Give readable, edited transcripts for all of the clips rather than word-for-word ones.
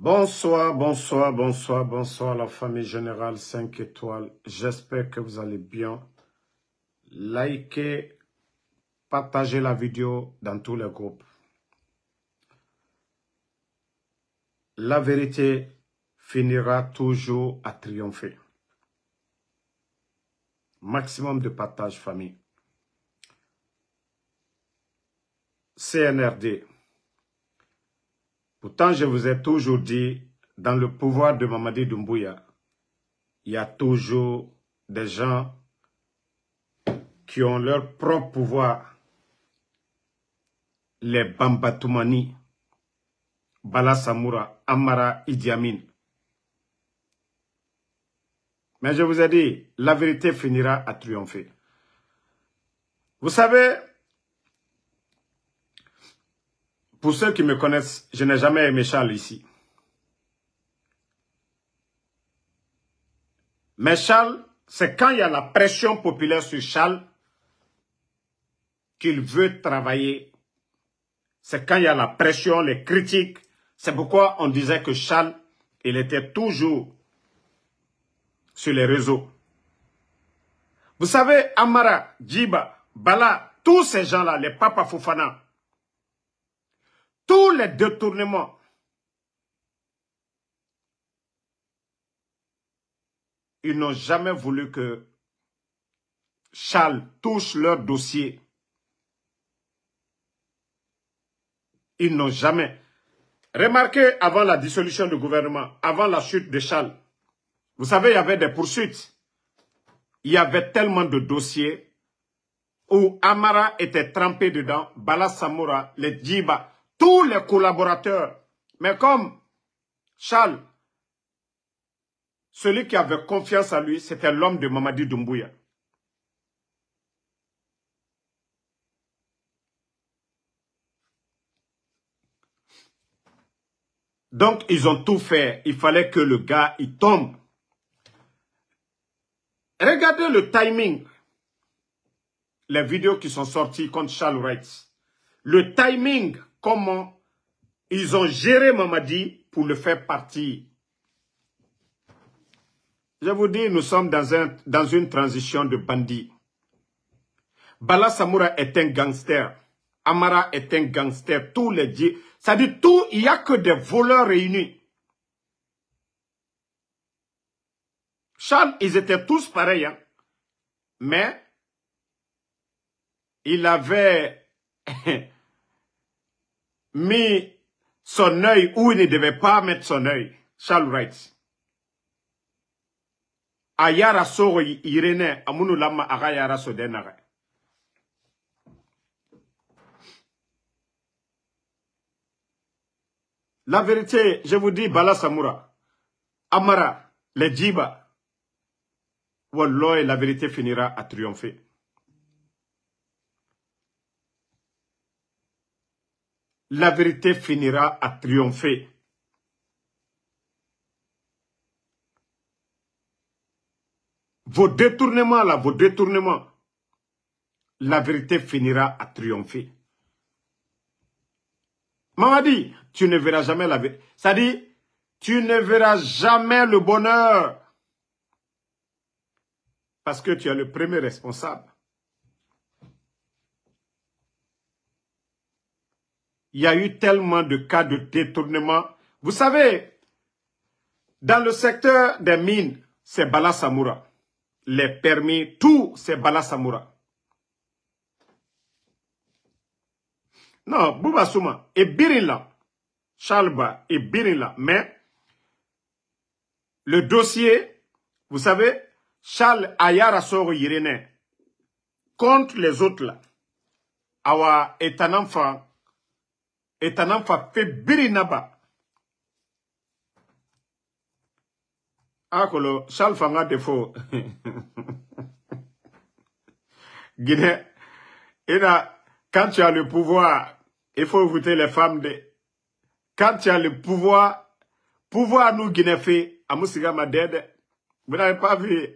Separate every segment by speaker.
Speaker 1: Bonsoir, bonsoir, bonsoir, bonsoir la famille générale 5 étoiles. J'espère que vous allez bien. Likez, partagez la vidéo dans tous les groupes. La vérité finira toujours à triompher. Maximum de partage, famille. CNRD. Pourtant, je vous ai toujours dit, dans le pouvoir de Mamadi Doumbouya, il y a toujours des gens qui ont leur propre pouvoir. Les Bambatoumani, Bala Samoura, Amara, Idi Amin. Mais je vous ai dit, la vérité finira à triompher. Vous savez, pour ceux qui me connaissent, je n'ai jamais aimé Charles ici. Mais Charles, c'est quand il y a la pression populaire sur Charles qu'il veut travailler. C'est quand il y a la pression, les critiques. C'est pourquoi on disait que Charles, il était toujours sur les réseaux. Vous savez, Amara, Djiba, Bala, tous ces gens-là, les Papa Fofana, tous les détournements, ils n'ont jamais voulu que Charles touche leur dossier. Ils n'ont jamais. Remarquez, avant la dissolution du gouvernement, avant la chute de Charles, vous savez, il y avait des poursuites. Il y avait tellement de dossiers où Amara était trempé dedans, Bala Samoura, les Djiba, tous les collaborateurs. Mais comme Charles, celui qui avait confiance en lui, c'était l'homme de Mamadi Doumbouya. Donc, ils ont tout fait. Il fallait que le gars, il tombe. Regardez le timing. Les vidéos qui sont sorties contre Charles Wright. Le timing, comment ils ont géré Mamadi pour le faire partir. Je vous dis, nous sommes dans une transition de bandits. Bala Samoura est un gangster. Amara est un gangster. Tous les dieux. Ça dit tout, il n'y a que des voleurs réunis. Charles, ils étaient tous pareils. Hein? Mais, il avait mis son œil où il ne devait pas mettre son œil. Charles Wright. Ayara soro irene amunu lama agayara sodenare. La vérité, je vous dis, Bala Samoura, Amara, les Djiba, Wallah, la vérité finira à triompher. La vérité finira à triompher. Vos détournements là, vos détournements, la vérité finira à triompher. Mamadi, tu ne verras jamais la vérité. Ça dit, tu ne verras jamais le bonheur. Parce que tu es le premier responsable. Il y a eu tellement de cas de détournement. Vous savez, dans le secteur des mines, c'est Bala Samoura. Les permis, tout, c'est Bala Samoura. Non, Bouba Souma et Birinla, Chalba et Birinla. Mais le dossier, vous savez, Charles Ayara Soro Yirene, contre les autres là, Awa est un enfant fait Birinaba. Akolo, Charles Fanga défaut. Guinée, quand tu as le pouvoir, il faut voter les femmes de... Quand tu as le pouvoir nous Guinée fait, à Moussiga Madede, vous n'avez pas vu.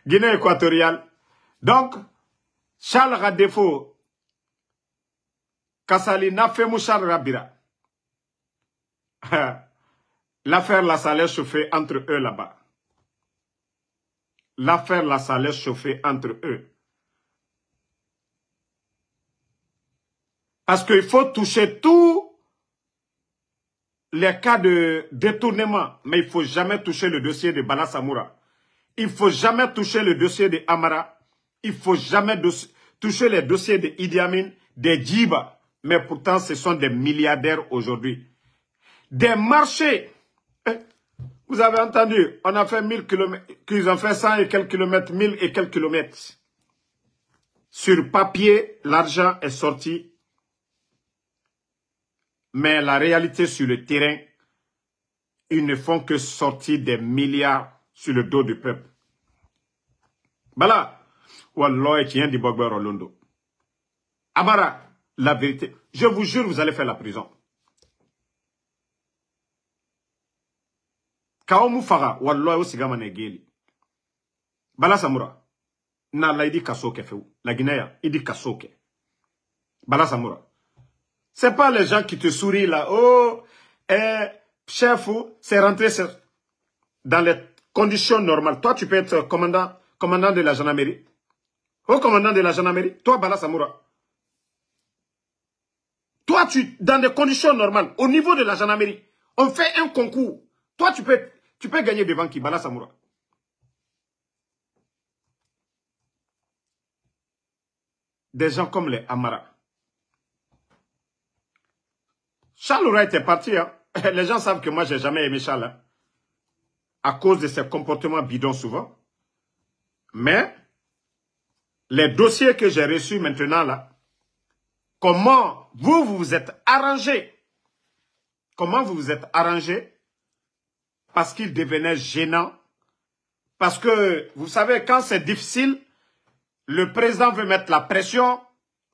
Speaker 1: Guinée équatoriale. Donc, Charles Radefo, Kassali n'a fait Charles Rabira. L'affaire là, ça allait chauffer entre eux là-bas. L'affaire là, ça allait chauffer entre eux. Parce qu'il faut toucher tous les cas de détournement. Mais il ne faut jamais toucher le dossier de Bala Samoura. Il ne faut jamais toucher le dossier de Amara. Il ne faut jamais toucher les dossiers de Idi Amin, des Djiba. Mais pourtant, ce sont des milliardaires aujourd'hui. Des marchés. Vous avez entendu, on a fait 1000 kilomètres, qu'ils ont fait 100 et quelques kilomètres, 1000 et quelques kilomètres. Sur papier, l'argent est sorti. Mais la réalité sur le terrain, ils ne font que sortir des milliards sur le dos du peuple. Voilà. Wallah, qui vient du Bogba Rolondo. Amara, la vérité. Je vous jure, vous allez faire la prison. Kaomu Faga, Wallah, aussi gamane geli. Bala Samoura. Na la idi kasoke feu. La Guinée, idi kasoke. Bala Samoura. C'est pas les gens qui te sourient là. Oh, chef, c'est rentré dans les conditions normales. Toi, tu peux être commandant de la gendarmerie. Oh, commandant de la gendarmerie. Toi, Bala Samoura. Toi, dans des conditions normales, au niveau de la gendarmerie, on fait un concours. Toi, tu peux gagner devant qui? Bala Samoura. Des gens comme les Amara. Charles Oura était parti. Hein. Les gens savent que moi, j'ai jamais aimé Charles. Hein, à cause de ses comportements bidons souvent. Mais, les dossiers que j'ai reçus maintenant là, comment vous vous êtes arrangé? Comment vous vous êtes arrangé? Parce qu'il devenait gênant. Parce que, vous savez, quand c'est difficile, le président veut mettre la pression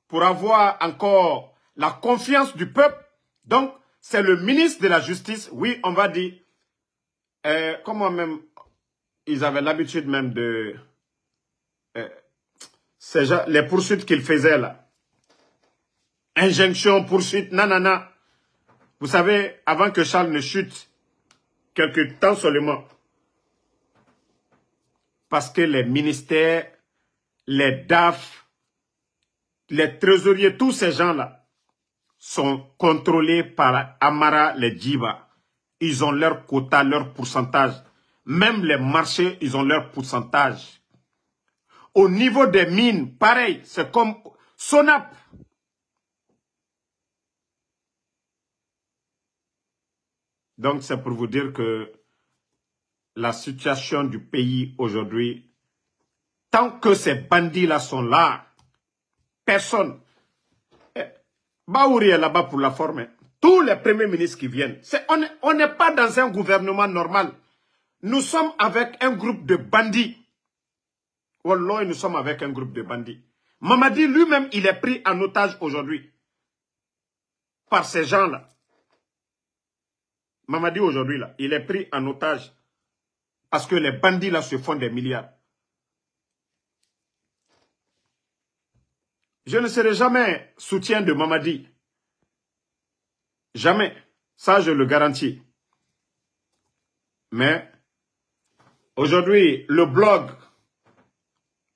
Speaker 1: pour avoir encore la confiance du peuple. Donc, c'est le ministre de la Justice, oui, on va dire, comment même, ils avaient l'habitude même de, les poursuites qu'ils faisaient là. Injonction, poursuite, nanana. Vous savez, avant que Charles ne chute, quelque temps seulement, parce que les ministères, les DAF, les trésoriers, tous ces gens-là, sont contrôlés par Amara, les Djiba. Ils ont leur quota, leur pourcentage. Même les marchés, ils ont leur pourcentage. Au niveau des mines, pareil, c'est comme Sonap. Donc, c'est pour vous dire que la situation du pays aujourd'hui, tant que ces bandits-là sont là, personne... Baouri est là-bas pour la former. Tous les premiers ministres qui viennent. On n'est pas dans un gouvernement normal. Nous sommes avec un groupe de bandits. Wallah, nous sommes avec un groupe de bandits. Mamadi lui-même, il est pris en otage aujourd'hui. Par ces gens-là. Mamadi aujourd'hui, là, il est pris en otage. Parce que les bandits, là, se font des milliards. Je ne serai jamais soutien de Mamadi. Jamais. Ça, je le garantis. Mais, aujourd'hui, le blog,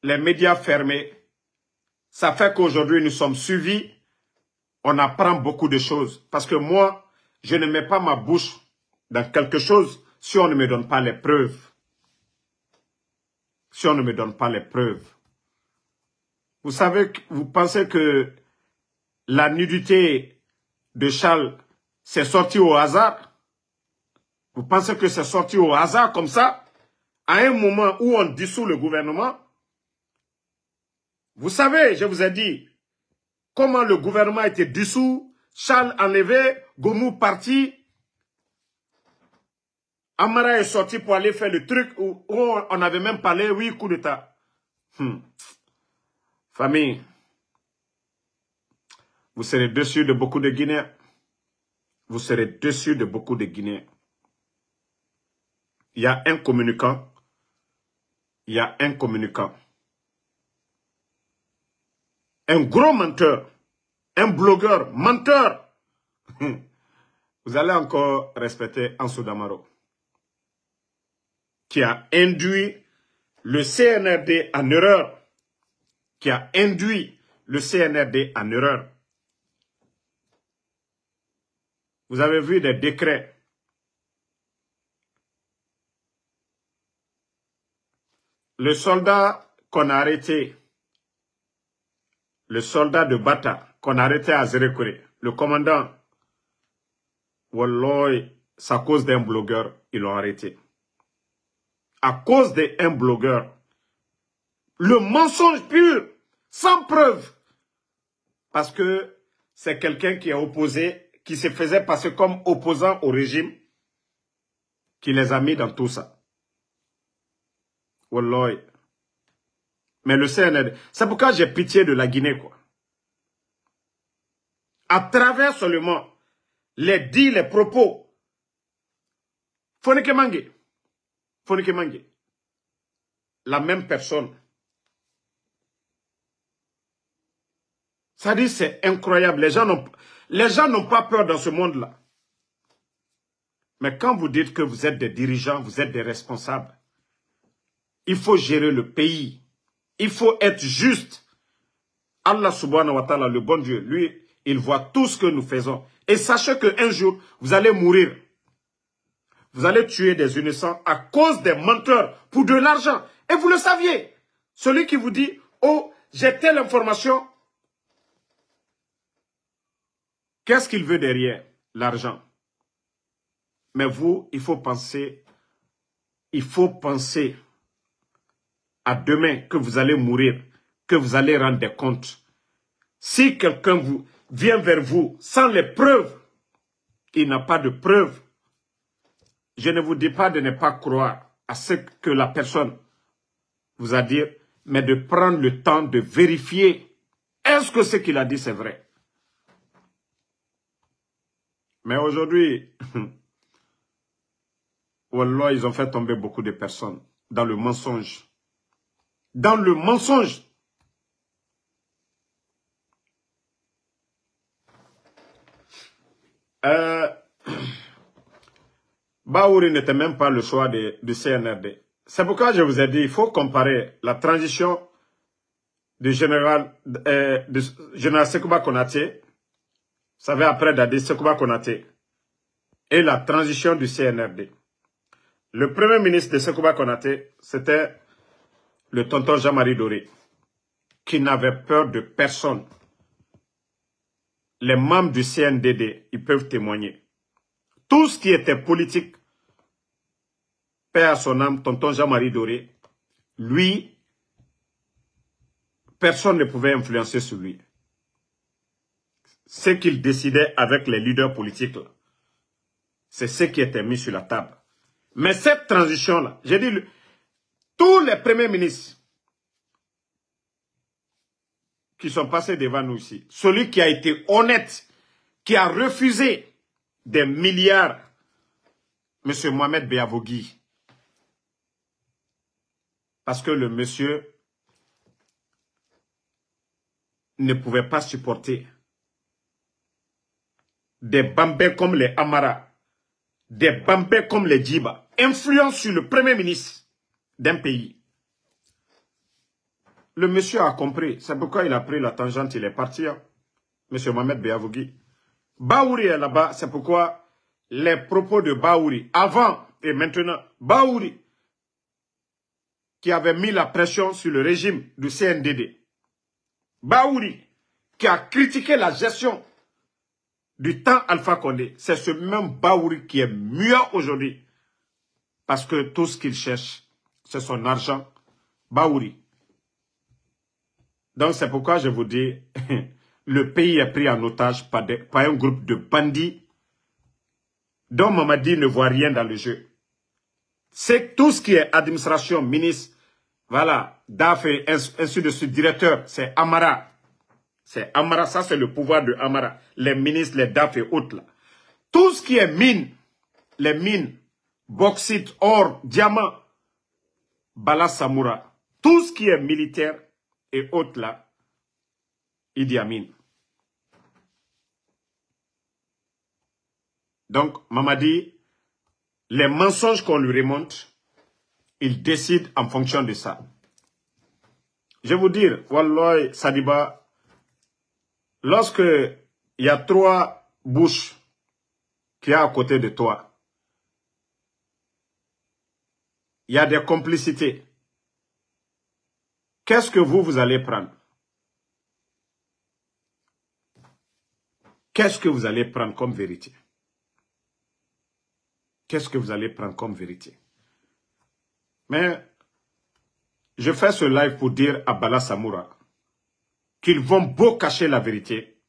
Speaker 1: les médias fermés, ça fait qu'aujourd'hui, nous sommes suivis. On apprend beaucoup de choses. Parce que moi, je ne mets pas ma bouche dans quelque chose si on ne me donne pas les preuves. Si on ne me donne pas les preuves. Vous savez, vous pensez que la nudité de Charles, c'est sorti au hasard? Vous pensez que c'est sorti au hasard comme ça? À un moment où on dissout le gouvernement? Vous savez, je vous ai dit, comment le gouvernement a été dissous, Charles enlevé, Gourmou parti, Amara est sorti pour aller faire le truc où on avait même parlé, oui, coup d'État. Famille, vous serez déçus de beaucoup de Guinéens. Vous serez déçus de beaucoup de Guinéens. Il y a un communicant. Il y a un communicant. Un gros menteur. Un blogueur menteur. Vous allez encore respecter Ansou Damaro, qui a induit le CNRD en erreur. Qui a induit le CNRD en erreur. Vous avez vu des décrets. Le soldat qu'on a arrêté, le soldat de Bata qu'on a arrêté à Zérekore, le commandant, Walloy, c'est à cause d'un blogueur, ils l'ont arrêté. À cause d'un blogueur. Le mensonge pur, sans preuve. Parce que c'est quelqu'un qui est opposé, qui se faisait passer comme opposant au régime, qui les a mis dans tout ça. Walloy. Mais le CNRD, c'est pourquoi j'ai pitié de la Guinée, quoi. À travers seulement les dits, les propos. Fonike Mange. La même personne. Ça dit, c'est incroyable. Les gens n'ont pas peur dans ce monde-là. Mais quand vous dites que vous êtes des dirigeants, vous êtes des responsables, il faut gérer le pays. Il faut être juste. Allah subhanahu wa ta'ala, le bon Dieu, lui, il voit tout ce que nous faisons. Et sachez qu'un jour, vous allez mourir. Vous allez tuer des innocents à cause des menteurs pour de l'argent. Et vous le saviez. Celui qui vous dit, oh, j'ai telle information. Qu'est-ce qu'il veut derrière? L'argent. Mais vous, il faut penser à demain que vous allez mourir, que vous allez rendre des comptes. Si quelqu'un vient vers vous sans les preuves, il n'a pas de preuves. Je ne vous dis pas de ne pas croire à ce que la personne vous a dit, mais de prendre le temps de vérifier. Est-ce que ce qu'il a dit, c'est vrai? Mais aujourd'hui, Wallah, ils ont fait tomber beaucoup de personnes dans le mensonge. Dans le mensonge. Baouri n'était même pas le choix du CNRD. C'est pourquoi je vous ai dit, il faut comparer la transition du général Sekouba Konaté, vous savez, après Dadi Sekouba Konaté, et la transition du CNRD. Le premier ministre de Sekouba Konaté, c'était le tonton Jean-Marie Doré, qui n'avait peur de personne. Les membres du CNDD, ils peuvent témoigner. Tout ce qui était politique, paix à son âme, tonton Jean-Marie Doré, lui, personne ne pouvait influencer sur lui. Ce qu'il décidait avec les leaders politiques, c'est ce qui était mis sur la table. Mais cette transition-là, j'ai dit, tous les premiers ministres qui sont passés devant nous ici, celui qui a été honnête, qui a refusé des milliards, M. Mohamed Beavogui, parce que le monsieur ne pouvait pas supporter des bambins comme les Amara, des bambins comme les Djiba, influence sur le premier ministre d'un pays. Le monsieur a compris, c'est pourquoi il a pris la tangente, il est parti, hein. M. Mohamed Beavogui. Baouri est là-bas, c'est pourquoi les propos de Baouri, avant et maintenant, Baouri, qui avait mis la pression sur le régime du CNDD, Baouri, qui a critiqué la gestion du temps Alpha Condé, c'est ce même Baouri qui est mieux aujourd'hui. Parce que tout ce qu'il cherche, c'est son argent. Baouri. Donc c'est pourquoi je vous dis, le pays est pris en otage par un groupe de bandits dont Mamadi ne voit rien dans le jeu. C'est tout ce qui est administration, ministre, voilà, DAF et ainsi de suite, directeur, c'est Amara. C'est Amara, ça c'est le pouvoir de Amara. Les ministres, les DAF et autres là. Tout ce qui est mine, les mines, bauxite, or, diamant, Bala Samoura, tout ce qui est militaire et autres là, Idi Amin. Donc, Mamadi, les mensonges qu'on lui remonte, il décide en fonction de ça. Je vais vous dire, Wallah, Sadiba, lorsque il y a 3 bouches qui sont à côté de toi, il y a des complicités. Qu'est-ce que vous allez prendre? Qu'est-ce que vous allez prendre comme vérité? Qu'est-ce que vous allez prendre comme vérité? Mais je fais ce live pour dire à Bala Samoura qu'ils vont beau cacher la vérité,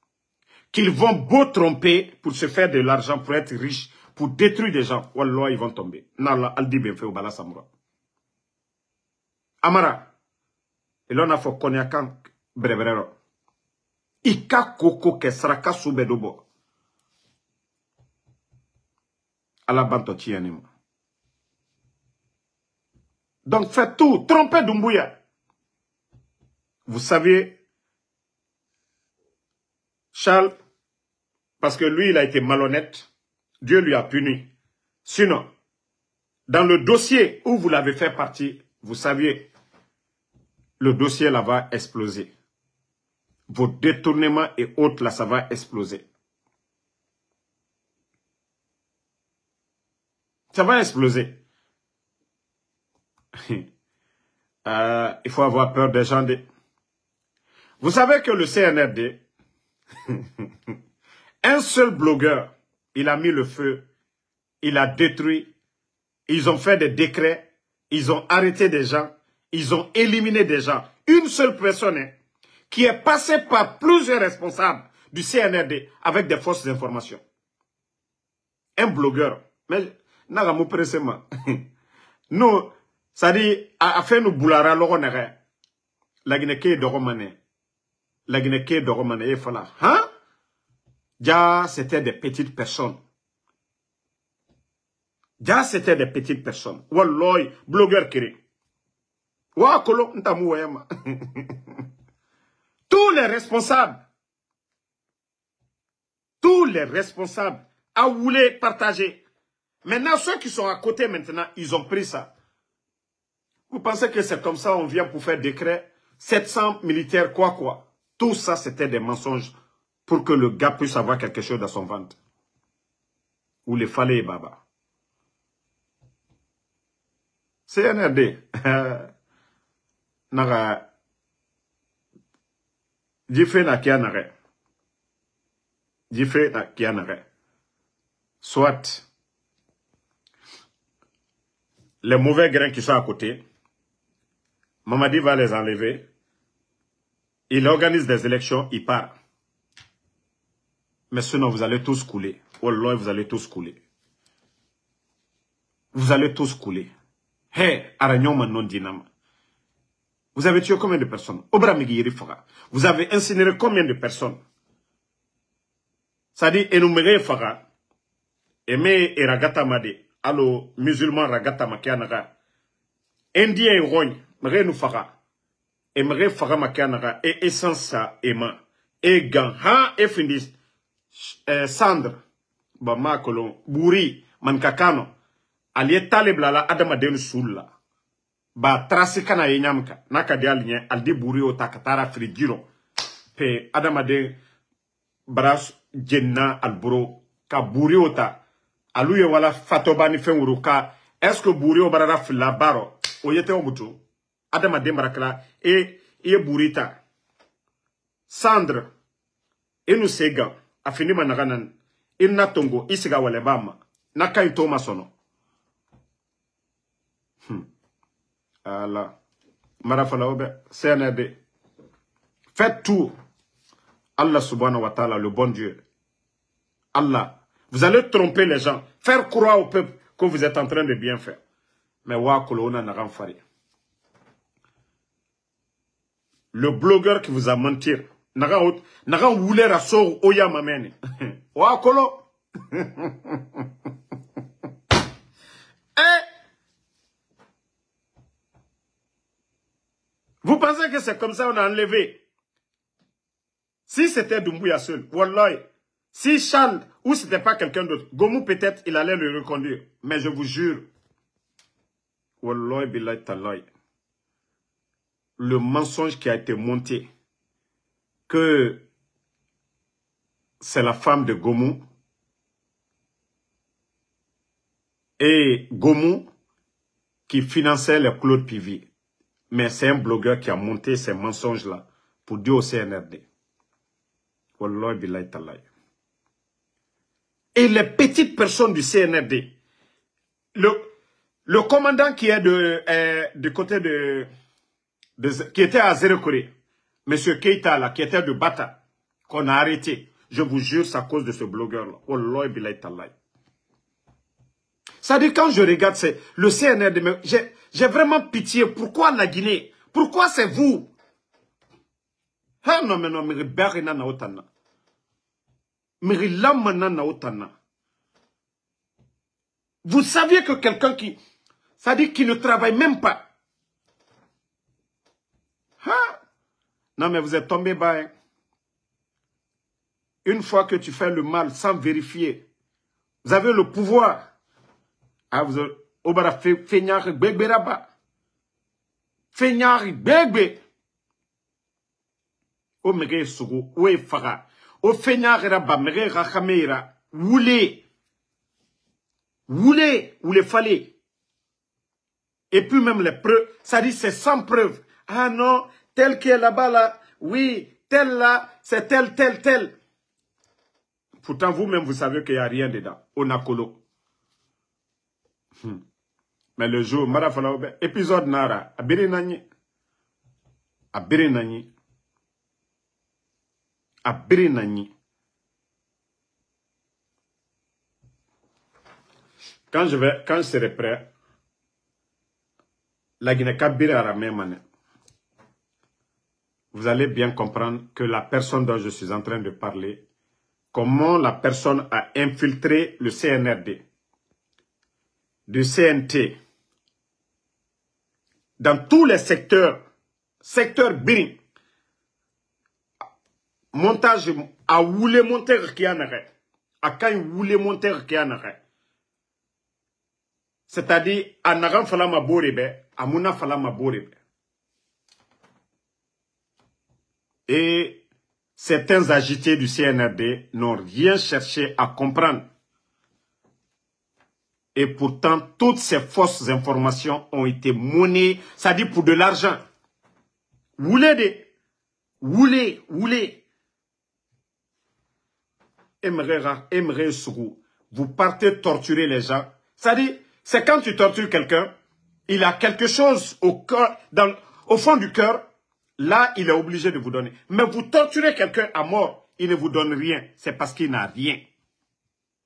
Speaker 1: qu'ils vont beau tromper pour se faire de l'argent, pour être riches, pour détruire des gens. Wallah, ils vont tomber. Nala, Aldi bien fait au Bala Samoura. Amara, et l'on a fait konyakan brebrero. Ika koko ke saraka soubedobo. Ala banto tianimo. Donc faites tout, trompez Doumbouya. Vous savez, Charles, parce que lui, il a été malhonnête, Dieu lui a puni. Sinon, dans le dossier où vous l'avez fait partie, vous saviez, le dossier là va exploser. Vos détournements et autres là, ça va exploser. Ça va exploser. Il faut avoir peur des gens. Vous savez que le CNRD, un seul blogueur, il a mis le feu, il a détruit, ils ont fait des décrets, ils ont arrêté des gens, ils ont éliminé des gens. Une seule personne qui est passée par plusieurs responsables du CNRD avec des fausses informations. Un blogueur. Mais, nagamou précisément. Nous, ça dit, à fait nous boulara l'oronere. La Guinée d'Oromane. La Guinée d'Oromane, il faut là. Hein? Déjà, c'était des petites personnes. Déjà, c'était des petites personnes. Walloy, blogueur kiri. Wakolo, ntamu wayama. Tous les responsables a voulu partager. Maintenant, ceux qui sont à côté maintenant, ils ont pris ça. Vous pensez que c'est comme ça, on vient pour faire décret, 700 militaires, quoi. Tout ça, c'était des mensonges pour que le gars puisse avoir quelque chose dans son ventre. Ou les fallait, baba. CNRD. Naga. Jife na kianare. Jife na kianare. Soit les mauvais grains qui sont à côté, Mamadi va les enlever. Il organise des élections, il part. Mais sinon, vous allez tous couler. Wallah, vous allez tous couler. Vous allez tous couler. Hey, Aragnon Manon Dinam. Vous avez tué combien de personnes? Obramigiri Faga. Vous avez incinéré combien de personnes? Ça dit, énuméré Faga. Aimé et Ragata Made. Allo, musulman Ragata Makianaga. Indien et Rogne. Mre nous Faga. Et Mre Faga Makianaga. Et essence ça, Emma. Et Gan. Ha, et Findis. Sandre. Bama Kolon. Bouri. Mankakano. Aliye talibla la adama denu soula. Ba trasi kana yenyamka. Naka di alinye aldi buri ota katara frigiro. Pe adama de bras jenna alburo. Ka buri ota. Aluye wala fatobani fenguruka. Est-ce que buri o barara fila baro? Oyete omutu. Adama de marakla. E burita. Sandre. Enu sega. Afinima naganan. Inna tongo. Isiga walebama. Naka itoma sono. Allah. Marafala obe. CNRD. Faites tout. Allah subhanahu wa ta'ala, le bon Dieu. Allah. Vous allez tromper les gens. Faire croire au peuple que vous êtes en train de bien faire. Mais wa kolona n'a rien fait. Le blogueur qui vous a menti. N'a rien voulu rassor oya mamene. Wa kolo. Vous pensez que c'est comme ça on a enlevé? Si c'était Doumbouya seul, wallahi, si Charles Ou c'était pas quelqu'un d'autre. Gomu peut-être, il allait le reconduire. Mais je vous jure, Wallahi billahi tallahi, le mensonge qui a été monté, que c'est la femme de Gomu, et Gomu qui finançait les Claude Pivi. Mais c'est un blogueur qui a monté ces mensonges-là pour dire au CNRD. Wallahi billahi tallahi. Et les petites personnes du CNRD, le commandant qui est du côté qui était à Zérekoré, M. Keita, là, qui était de Bata, qu'on a arrêté, je vous jure, c'est à cause de ce blogueur-là. Wallahi billahi tallahi. Ça dit, quand je regarde le CNRD, j'ai vraiment pitié. Pourquoi la Guinée? Pourquoi c'est vous? Ah non, mais non, mais Berina na otana. Vous saviez que quelqu'un qui, ça dit qui ne travaille même pas. Hein? Non, mais vous êtes tombé bas. Hein? Une fois que tu fais le mal sans vérifier, vous avez le pouvoir. Ah, vous avez, Obara Feignari Begberaba. Feignari Begbe. O Mege Sougou, O Efara. O Feignari Raba, Mege Rakameira. Woulé. Woulé, ou les fallait. Et puis même les preuves, ça dit c'est sans preuve. Ah non, tel qui est là-bas là, oui, tel là, c'est tel. Pourtant vous-même vous savez qu'il n'y a rien dedans. On a colo. Mais le jour, Marafalaoube, épisode Nara, Abirinani. Quand je serai prêt, la Guinée-Kabiri à la même année, vous allez bien comprendre que la personne dont je suis en train de parler, comment la personne a infiltré le CNRD, du CNT, dans tous les secteur Biri, montage, à Woulé Monteur qui en arrête, à quand Woulé Monteur qui en arrête. C'est-à-dire, à Naran Falama Borebe, à Mouna Falama Borebe. Et certains agités du CNRD n'ont rien cherché à comprendre. Et pourtant, toutes ces fausses informations ont été monnaie, c'est-à-dire pour de l'argent. Woulé. Aimerait Sougou. Vous partez torturer les gens. C'est-à-dire, c'est quand tu tortures quelqu'un, il a quelque chose au cœur, au fond du cœur, là, il est obligé de vous donner. Mais vous torturez quelqu'un à mort, il ne vous donne rien. C'est parce qu'il n'a rien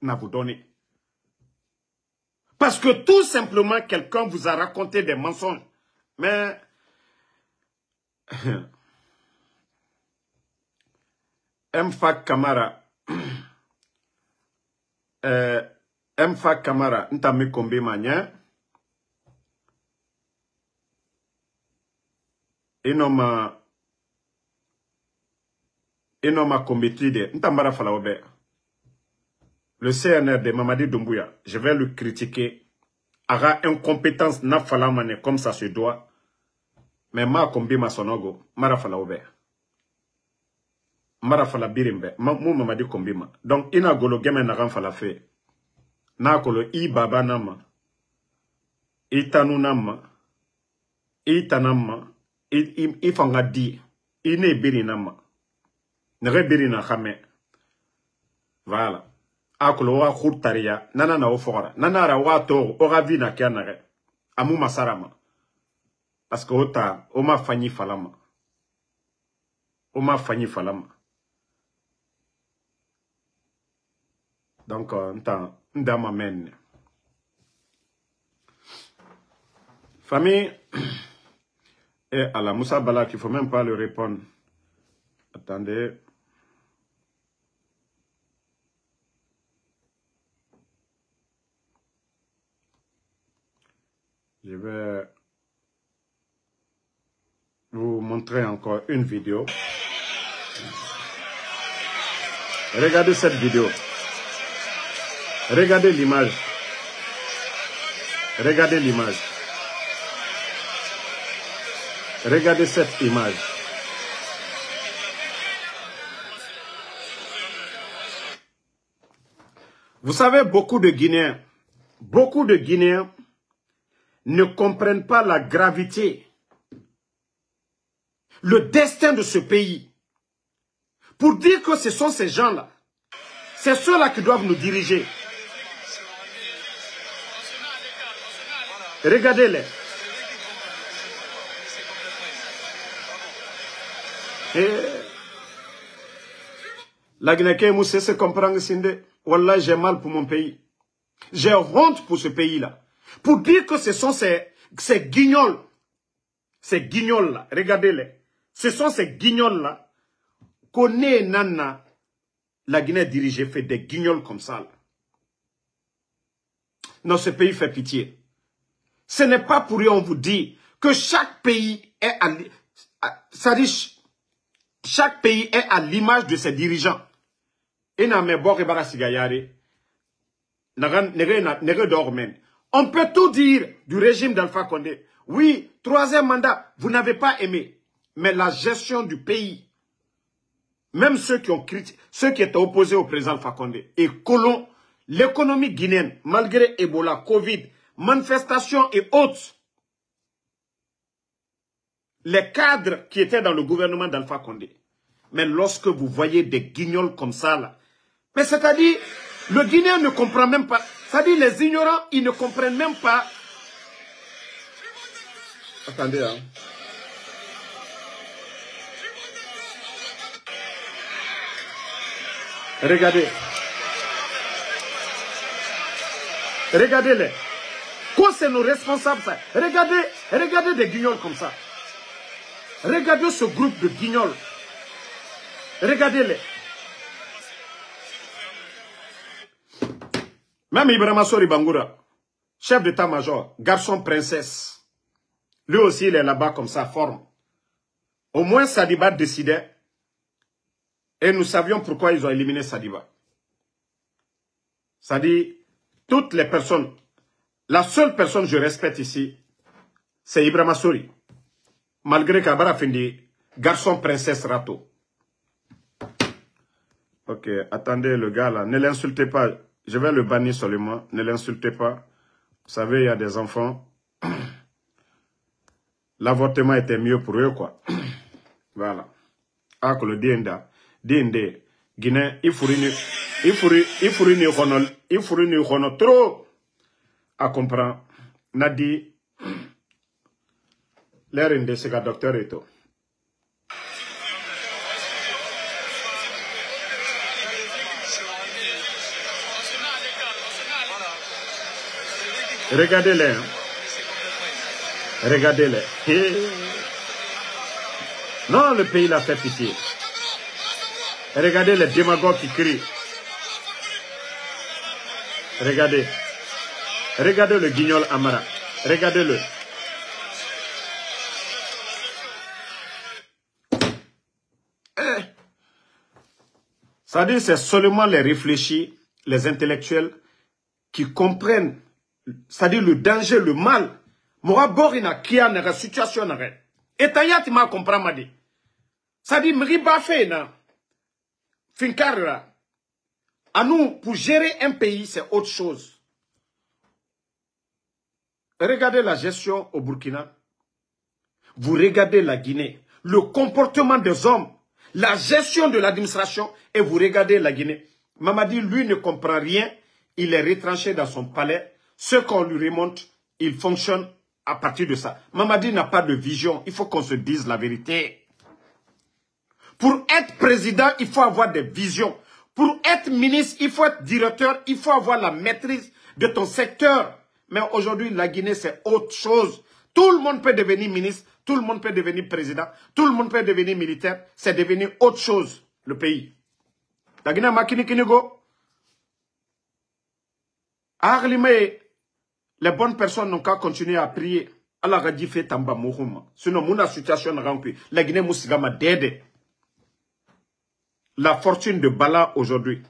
Speaker 1: à vous donner. Parce que tout simplement, quelqu'un vous a raconté des mensonges. Mais... Mfak Kamara... Mfak Kamara, ntame kombe manya. Inoma combetude, ntambara falaobe. Le CNRD Mamadi Doumbouya, je vais le critiquer. Aura incompétence na falamane comme ça se doit. Mais ma kombe ma sonogo, mara falaobe. Mara fala birimbe, mou Mamadi kombe ma. Donc ina golo geme na ran fala fe. Na kolo I baba nama, I tanu nama, I tanama, I fanga di, I ne biri nama, ne biri na khame. Voilà. Akolo wa khurtaria, nana na ofora, nana ra wa to, ora vi na kia nare, amu masarama. Parce que ota, oma fanyi falama. Oma fanyi falama. Donc, ndama men. Famille, et à la Moussa Bala, qu'il ne faut même pas le répondre. Attendez. Je vais vous montrer encore une vidéo. Regardez cette vidéo. Regardez l'image. Regardez l'image. Regardez cette image. Vous savez, beaucoup de Guinéens ne comprennent pas la gravité, le destin de ce pays. Pour dire que ce sont ces gens-là, c'est ceux-là qui doivent nous diriger. Regardez-les. La Guinée, Moussé se comprend, Sinde. Wallah, j'ai mal pour mon pays. J'ai honte pour ce pays-là. Pour dire que ce sont ces guignols. Ces guignols-là. Regardez-les. Ce sont ces guignols-là. Qu'on est nana. La Guinée dirigée fait des guignols comme ça. Là. Non, ce pays fait pitié. Ce n'est pas pour rien on vous dit que chaque pays est chaque pays est à l'image de ses dirigeants. On peut tout dire du régime d'Alpha Condé. Oui, 3e mandat, vous n'avez pas aimé. Mais la gestion du pays, même ceux qui étaient opposés au président Alpha Condé, et colons, l'économie guinéenne, malgré Ebola, Covid, manifestations et autres, les cadres qui étaient dans le gouvernement d'Alpha Condé. Mais lorsque vous voyez des guignols comme ça, là, mais c'est-à-dire, le Guinéen ne comprend même pas. C'est-à-dire, les ignorants, ils ne comprennent même pas. Attendez, hein. Regardez. Regardez-les. Quoi, c'est nos responsables, ça? Regardez des guignols comme ça. Regardez ce groupe de guignols. Regardez-les. Même Ibrahima Sori Bangoura, chef d'état-major, garçon princesse, lui aussi il est là-bas comme ça, forme. Au moins Sadiba décidait, et nous savions pourquoi ils ont éliminé Sadiba. C'est-à-dire, toutes les personnes, la seule personne que je respecte ici, c'est Ibrahima Sori. Malgré qu'Abara Fendi, garçon princesse Rato. Ok, attendez le gars là, ne l'insultez pas. Je vais le bannir seulement. Ne l'insultez pas. Vous savez, il y a des enfants. L'avortement était mieux pour eux, quoi. Voilà. Ah, que le DNDA. DND. Guinée, il faut trop à comprendre. Nadi. L'air de ce gars, docteur et tout. Regardez-les. Hein. Regardez-les. Non, le pays l'a fait pitié. Regardez les démagogues qui crient. Regardez. Regardez le guignol Amara. Regardez-le. Ça dit, c'est seulement les réfléchis, les intellectuels qui comprennent. C'est-à-dire le danger, le mal. Mora borina kia na situation na re. Et tayati ma comprend ma dit. C'est-à-dire mriba fait na finkarra. À nous pour gérer un pays c'est autre chose. Regardez la gestion au Burkina. Vous regardez la Guinée, le comportement des hommes, la gestion de l'administration et vous regardez la Guinée. Mamadi lui ne comprend rien, il est retranché dans son palais. Ce qu'on lui remonte, il fonctionne à partir de ça. Mamadi n'a pas de vision. Il faut qu'on se dise la vérité. Pour être président, il faut avoir des visions. Pour être ministre, il faut être directeur. Il faut avoir la maîtrise de ton secteur. Mais aujourd'hui, la Guinée, c'est autre chose. Tout le monde peut devenir ministre. Tout le monde peut devenir président. Tout le monde peut devenir militaire. C'est devenu autre chose, le pays. La Guinée, makini kinigo. Arlimé. Les bonnes personnes n'ont qu'à continuer à prier. Allah a dit fait tamba mouhouma. Sinon, mon situation n'a pas. La Guinée mousigama dede. La fortune de Bala aujourd'hui.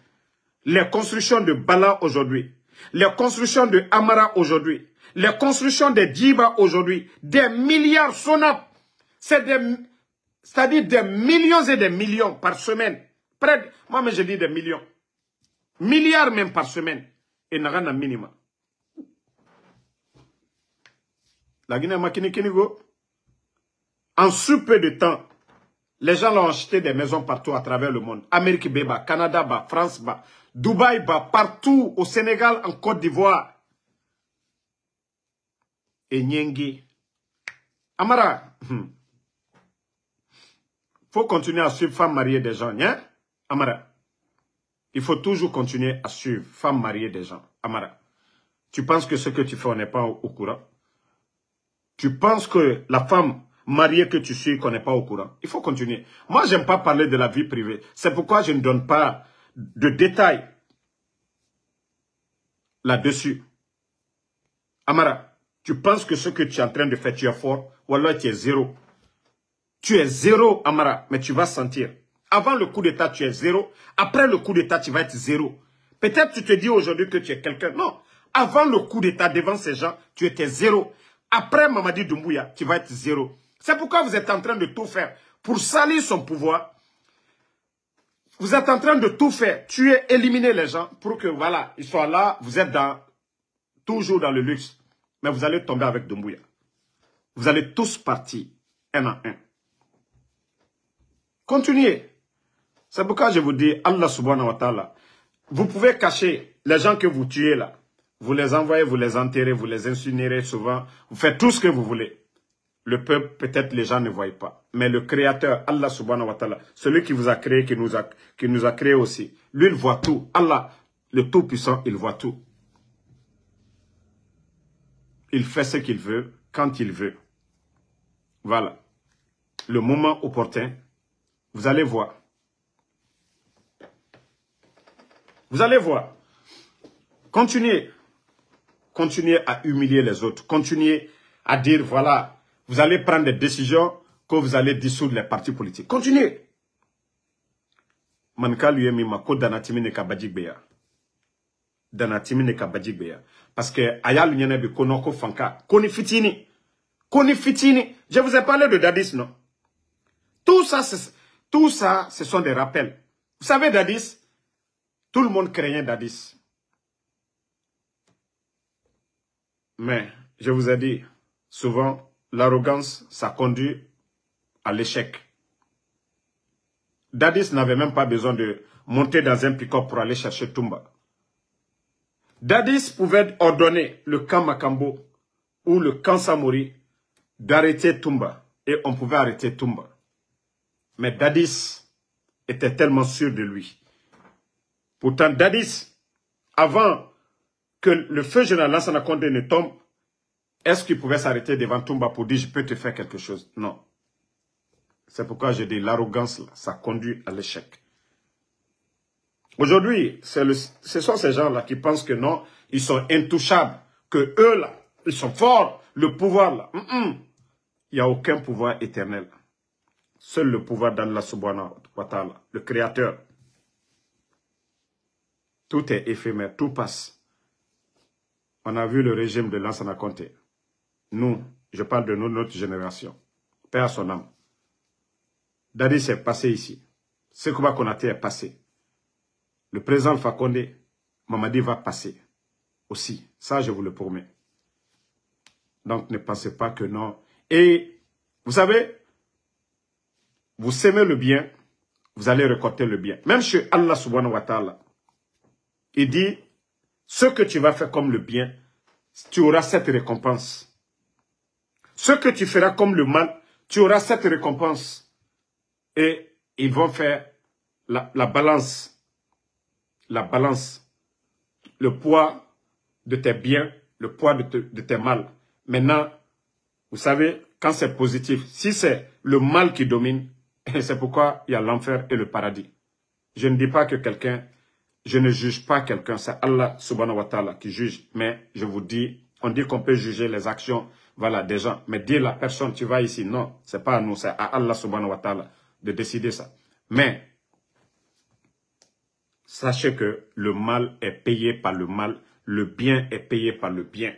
Speaker 1: les constructions de Bala aujourd'hui, les constructions de Amara aujourd'hui, les constructions de Djiba aujourd'hui, des milliards Sonap, c'est-à-dire des millions et des millions par semaine. Moi, je dis des millions. Milliards même par semaine. Et n'a rien à minima. La Guinée Makini-Kinigo, en si peu de temps, les gens l'ont acheté des maisons partout à travers le monde. Amérique Béba, Canada, bah, France, bah, Dubaï, bah, partout, au Sénégal, en Côte d'Ivoire. Et Nyengi. Amara, faut continuer à suivre femmes mariées des gens, hein? Amara, il faut toujours continuer à suivre femmes mariées des gens. Amara, tu penses que ce que tu fais, on n'est pas au courant? Tu penses que la femme mariée que tu suis, qu'on n'est pas au courant? Il faut continuer. Moi, j'aime pas parler de la vie privée. C'est pourquoi je ne donne pas de détails là-dessus. Amara, tu penses que ce que tu es en train de faire, tu es fort? Ou alors tu es zéro? Tu es zéro, Amara, mais tu vas sentir. Avant le coup d'État, tu es zéro. Après le coup d'État, tu vas être zéro. Peut-être tu te dis aujourd'hui que tu es quelqu'un. Non. Avant le coup d'État, devant ces gens, tu étais zéro. Après Mamadi Doumbouya, tu vas être zéro. C'est pourquoi vous êtes en train de tout faire pour salir son pouvoir. Vous êtes en train de tout faire. Tuer, éliminer les gens pour que, voilà, ils soient là. Vous êtes toujours dans le luxe. Mais vous allez tomber avec Doumbouya. Vous allez tous partir, un à un. Continuez. C'est pourquoi je vous dis, Allah subhanahu wa ta'ala, vous pouvez cacher les gens que vous tuez là. Vous les envoyez, vous les enterrez, vous les incinérez souvent. Vous faites tout ce que vous voulez. Le peuple, peut-être les gens ne voient pas. Mais le Créateur, Allah subhanahu wa ta'ala, celui qui vous a créé, qui nous a créé aussi, lui, il voit tout. Allah, le Tout-Puissant, il voit tout. Il fait ce qu'il veut, quand il veut. Voilà. Le moment opportun, vous allez voir. Vous allez voir. Continuez. Continuez à humilier les autres. Continuez à dire, voilà, vous allez prendre des décisions que vous allez dissoudre les partis politiques. Continuez. Manka lui mi mako danatimi ne kabajik beya. Danatimi ne kabajik beya. Parce que aya l'union bi konoko fanka. Koni fitini. Koni fitini. Je vous ai parlé de Dadis, non? Tout ça, ce sont des rappels. Vous savez, Dadis, tout le monde craignait Dadis. Mais, je vous ai dit, souvent, l'arrogance, ça conduit à l'échec. Dadis n'avait même pas besoin de monter dans un pick-up pour aller chercher Toumba. Dadis pouvait ordonner le camp Makambo ou le camp Samori d'arrêter Toumba. Et on pouvait arrêter Toumba. Mais Dadis était tellement sûr de lui. Pourtant, Dadis, avant que le feu général Lansana Condé ne tombe, est-ce qu'il pouvait s'arrêter devant Toumba pour dire « je peux te faire quelque chose » Non. C'est pourquoi je dis l'arrogance, ça conduit à l'échec. Aujourd'hui, ce sont ces gens-là qui pensent que non, ils sont intouchables, que eux là, ils sont forts, le pouvoir là. Il n'y a aucun pouvoir éternel. Seul le pouvoir d'Allah subhanahu wa ta'ala, le Créateur. Tout est éphémère, tout passe. On a vu le régime de Lansana Conté. Nous, je parle de notre génération. Père à son âme. Dadis est passé ici. Sekouba Konaté est passé. Le président Alpha Condé, Mamadi va passer aussi. Ça, je vous le promets. Donc, ne pensez pas que non. Et, vous savez, vous semez le bien, vous allez récolter le bien. Même chez Allah subhanahu wa ta'ala, il dit, ce que tu vas faire comme le bien, tu auras cette récompense. Ce que tu feras comme le mal, tu auras cette récompense. Et ils vont faire la balance. La balance. Le poids de tes biens, le poids de tes mal. Maintenant, vous savez, quand c'est positif, si c'est le mal qui domine, c'est pourquoi il y a l'enfer et le paradis. Je ne dis pas que quelqu'un, je ne juge pas quelqu'un, c'est Allah subhanahu wa ta'ala qui juge. Mais je vous dis, on dit qu'on peut juger les actions, voilà, des gens. Mais dire la personne, tu vas ici, non, c'est pas à nous, c'est à Allah subhanahu wa ta'ala de décider ça. Mais, Sachez que le mal est payé par le mal, le bien est payé par le bien.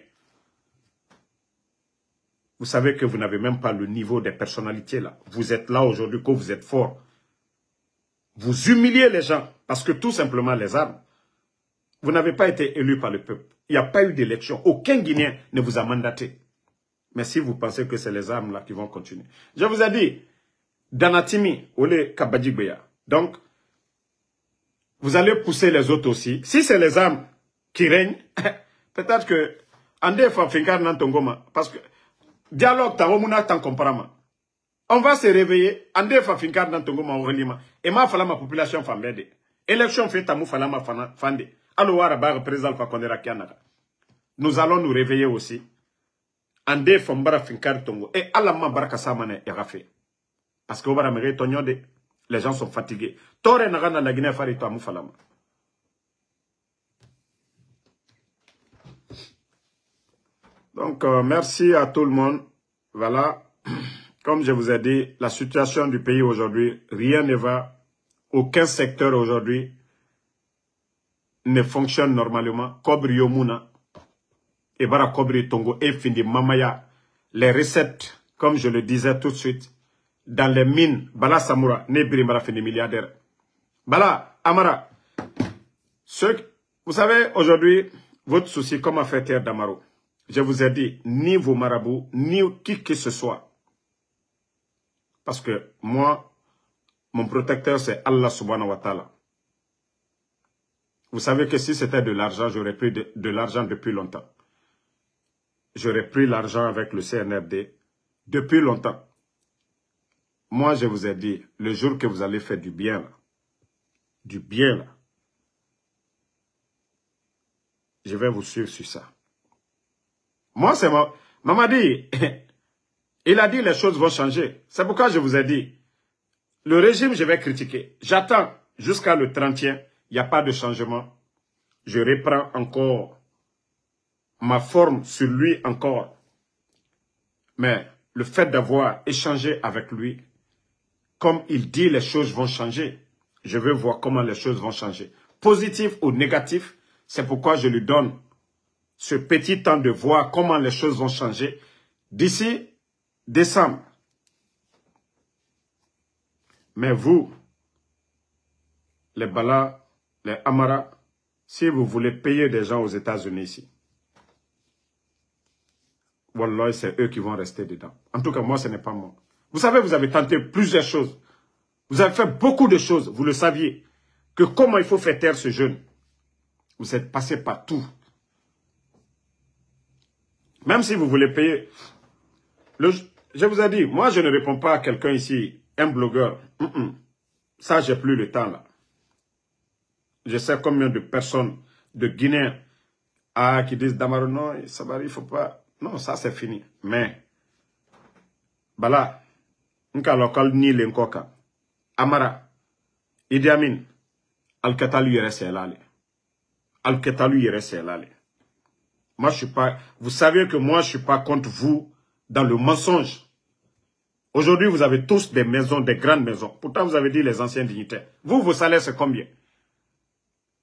Speaker 1: Vous savez que vous n'avez même pas le niveau des personnalités là. Vous êtes là aujourd'hui, que vous êtes fort. Vous humiliez les gens parce que tout simplement les armes. Vous n'avez pas été élu par le peuple. Il n'y a pas eu d'élection. Aucun Guinéen ne vous a mandaté. Mais si vous pensez que c'est les armes là qui vont continuer. Je vous ai dit, Danatimi, Ole Kabadjigbeya. Donc, vous allez pousser les autres aussi. Si c'est les armes qui règnent, peut-être que Andé Fafinkar Nantongoma, parce que dialogue tant comparama. On va se réveiller, Andé Fafinkar Nantongoma Aurelima, et ma fala ma population fambede. Élection fait tamou fala ma fande. Alors bar président Fakondera Kianaka. Nous allons nous réveiller aussi. Andé Fambara Finkar Tongo. Et Alama Baraka Samane et Rafé. Parce que les gens sont fatigués. Tore Nagana la Guinée Farito Amoufalama. Donc, merci à tout le monde. Voilà. Comme je vous ai dit, la situation du pays aujourd'hui, rien ne va. Aucun secteur aujourd'hui ne fonctionne normalement. Kobri Yomuna, Ebara Kobri Tongo, et Findi Mamaya. Les recettes, comme je le disais tout de suite, dans les mines, Bala Samoura, Nebri Mara Findi milliardaire. Bala, Amara, vous savez, aujourd'hui, votre souci, comment faire terre d'Amaro. Je vous ai dit, ni vos marabouts, ni qui que ce soit. Parce que moi, mon protecteur, c'est Allah subhanahu wa ta'ala. Vous savez que si c'était de l'argent, j'aurais pris de l'argent depuis longtemps. J'aurais pris l'argent avec le CNRD depuis longtemps. Moi, je vous ai dit, le jour que vous allez faire du bien, là, je vais vous suivre sur ça. Moi, c'est moi. Maman dit, il a dit les choses vont changer. C'est pourquoi je vous ai dit, le régime, je vais critiquer. J'attends jusqu'à le 30e, il n'y a pas de changement. Je reprends encore ma forme sur lui encore. Mais le fait d'avoir échangé avec lui, comme il dit les choses vont changer, je veux voir comment les choses vont changer. Positif ou négatif, c'est pourquoi je lui donne ce petit temps de voir comment les choses vont changer d'ici décembre. Mais vous, les Bala, les Amara, si vous voulez payer des gens aux États-Unis ici, wallah, c'est eux qui vont rester dedans. En tout cas, moi, ce n'est pas moi. Vous savez, vous avez tenté plusieurs choses. Vous avez fait beaucoup de choses. Vous le saviez. Que comment il faut faire taire ce jeune. Vous êtes passé par tout. Même si vous voulez payer. Je vous ai dit, moi, je ne réponds pas à quelqu'un ici, un blogueur. Ça, j'ai plus le temps là. Je sais combien de personnes, de Guinéens, qui disent Damaro, non, ça va, il faut pas. Non, ça c'est fini. Mais, Bala, nka local ni l'enkoka, Amara, Idi Amin, Al-Katalu yere selale. Al-Katalu yere selale. Moi, je suis pas. Vous savez que moi, je suis pas contre vous dans le mensonge. Aujourd'hui, vous avez tous des maisons, des grandes maisons. Pourtant, vous avez dit les anciens dignitaires. Vous, vos salaires, c'est combien?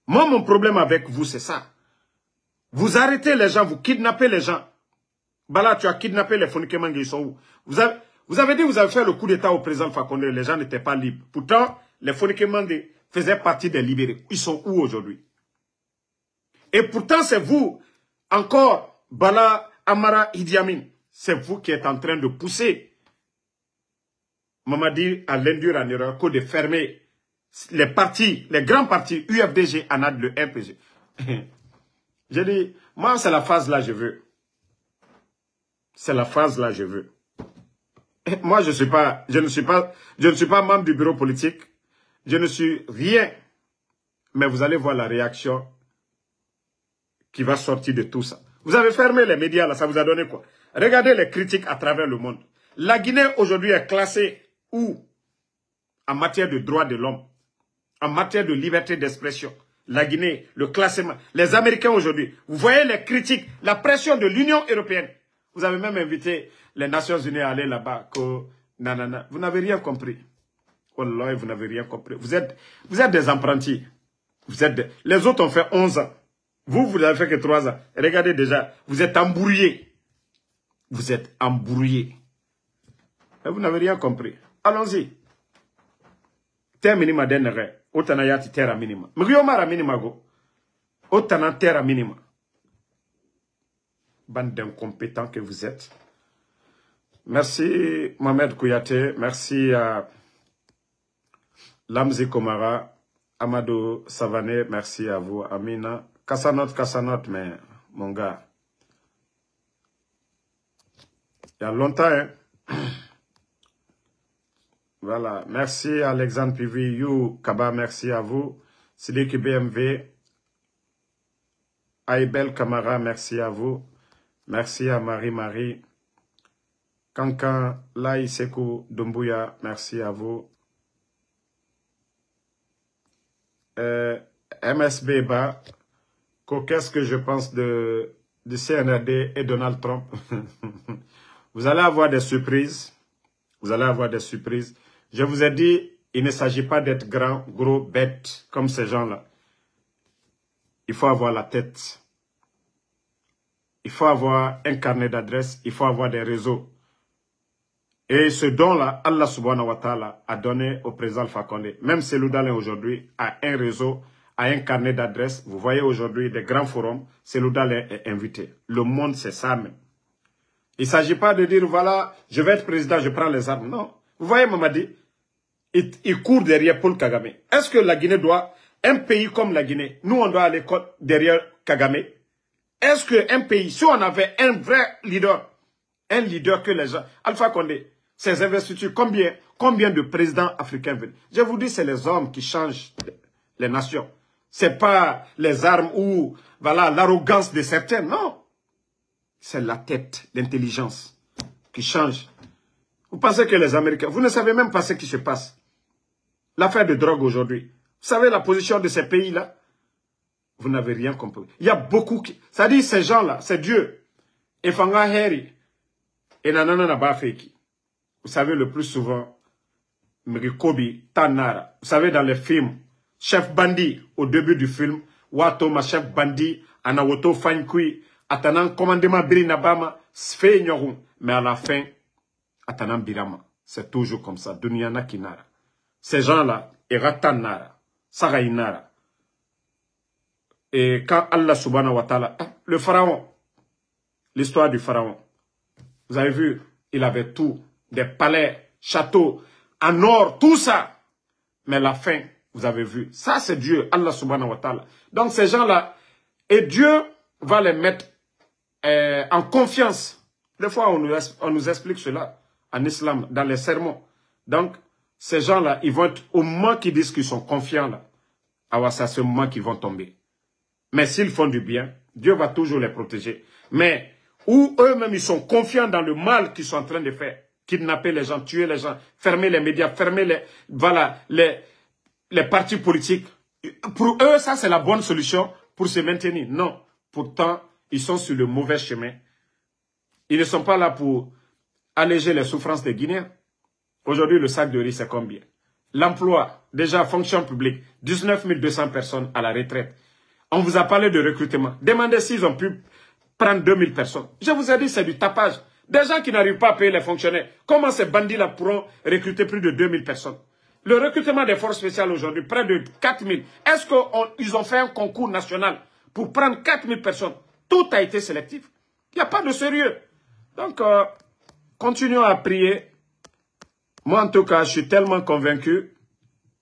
Speaker 1: Moi, mon problème avec vous, c'est ça. Vous arrêtez les gens, vous kidnappez les gens. Bala, tu as kidnappé les Fonikemang, ils sont où? Vous avez dit, vous avez fait le coup d'état au président Fakonde, les gens n'étaient pas libres. Pourtant, les Fonikemang faisaient partie des libérés. Ils sont où aujourd'hui? Et pourtant, c'est vous, encore, Bala, Amara, Idi Amin. C'est vous qui êtes en train de pousser Mamadi à l'induire en erreur que de fermer les partis, les grands partis, UFDG, ANAD, le RPG. J'ai dit, moi, c'est la phase là, je veux. C'est la phase là, je veux. Et moi, je ne suis pas membre du bureau politique. Je ne suis rien. Mais vous allez voir la réaction qui va sortir de tout ça. Vous avez fermé les médias là, ça vous a donné quoi? Regardez les critiques à travers le monde. La Guinée aujourd'hui est classée où? En matière de droits de l'homme, en matière de liberté d'expression. La Guinée, le classement, les Américains aujourd'hui. Vous voyez les critiques, la pression de l'Union européenne. Vous avez même invité les Nations Unies à aller là-bas. Nanana. Vous n'avez rien compris. Wallah, vous n'avez rien compris. Vous êtes des apprentis. Les autres ont fait 11 ans. Vous n'avez fait que 3 ans. Regardez déjà, vous êtes embrouillés. Vous êtes embrouillés. Et vous n'avez rien compris. Allons-y. Terre minima d'enere. Otana yati terra minima. Mriomara minima go. Otana terra minima. Bande d'incompétents que vous êtes. Merci Mohamed Kouyaté. Merci à Lamzi Komara. Amadou Savané. Merci à vous. Amina. Cassanote, mais mon gars. Il y a longtemps, hein. Voilà. Merci Alexandre Pivi. You Kaba, merci à vous. Sidiki BMV. Aïbel Kamara, merci à vous. Merci à Marie-Marie. Kankan Laïsekou Doumbouya, merci à vous. MSB Ba. Qu'est-ce que je pense de CNRD et Donald Trump? Vous allez avoir des surprises. Vous allez avoir des surprises. Je vous ai dit, il ne s'agit pas d'être grand, gros, bête, comme ces gens-là. Il faut avoir la tête. Il faut avoir un carnet d'adresses. Il faut avoir des réseaux. Et ce don-là, Allah subhanahu wa ta'ala a donné au président Alpha Condé. Même Cellou Dalein aujourd'hui a un réseau, a un carnet d'adresses. Vous voyez aujourd'hui des grands forums. Cellou Dalein est invité. Le monde, c'est ça même. Il ne s'agit pas de dire, voilà, je vais être président, je prends les armes. Non. Vous voyez, Mamadi, il court derrière Paul Kagame. Est-ce que la Guinée doit, un pays comme la Guinée, nous, on doit aller derrière Kagame? Est-ce qu'un pays, si on avait un vrai leader que les gens, Alpha Condé, ses investitures, combien de présidents africains viennent? Je vous dis, c'est les hommes qui changent les nations. C'est pas les armes ou, voilà, l'arrogance de certains, non. C'est la tête, l'intelligence qui change. Vous pensez que les Américains, vous ne savez même pas ce qui se passe. L'affaire de drogue aujourd'hui. Vous savez la position de ces pays-là? Vous n'avez rien compris. Il y a beaucoup qui... Ça dit, ces gens-là, c'est Dieu. Et Fanga Heri. Et Nanana Bafeki. Vous savez le plus souvent, Mrikobi, Tanara. Vous savez dans les films, chef bandit, au début du film, Watoma, chef bandit, Anawoto Fankui, Atanan commandement Birinabama, Sfe Nyorun. Mais à la fin, Atanan Birama. C'est toujours comme ça. Dunyana Kinara. Ces gens-là, Eratanara, Sarainara. Et quand Allah subhanahu wa ta'ala, le pharaon, l'histoire du pharaon, vous avez vu, il avait tout, des palais, châteaux, en or, tout ça. Mais la fin, vous avez vu, ça c'est Dieu, Allah subhanahu wa ta'ala. Donc ces gens-là, et Dieu va les mettre en confiance. Des fois, on nous explique cela en islam, dans les sermons. Donc, ces gens-là, ils vont être, au moment qu'ils disent qu'ils sont confiants, là, alors c'est à ce moment qu'ils vont tomber. Mais s'ils font du bien, Dieu va toujours les protéger. Mais où eux-mêmes, ils sont confiants dans le mal qu'ils sont en train de faire. Kidnapper les gens, tuer les gens, fermer les médias, fermer les partis politiques. Pour eux, ça, c'est la bonne solution pour se maintenir. Non. Pourtant, ils sont sur le mauvais chemin. Ils ne sont pas là pour alléger les souffrances des Guinéens. Aujourd'hui, le sac de riz, c'est combien? L'emploi, déjà, fonction publique, 19 200 personnes à la retraite. On vous a parlé de recrutement. Demandez s'ils ont pu prendre 2000 personnes. Je vous ai dit, c'est du tapage. Des gens qui n'arrivent pas à payer les fonctionnaires. Comment ces bandits-là pourront recruter plus de 2000 personnes? Le recrutement des forces spéciales aujourd'hui, près de 4000. Est-ce qu'ils ont fait un concours national pour prendre 4000 personnes? Tout a été sélectif. Il n'y a pas de sérieux. Donc, continuons à prier. Moi, en tout cas, je suis tellement convaincu,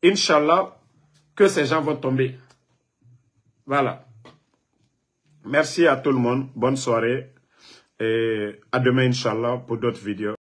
Speaker 1: Inch'Allah, que ces gens vont tomber. Voilà. Merci à tout le monde. Bonne soirée. Et à demain, Inch'Allah, pour d'autres vidéos.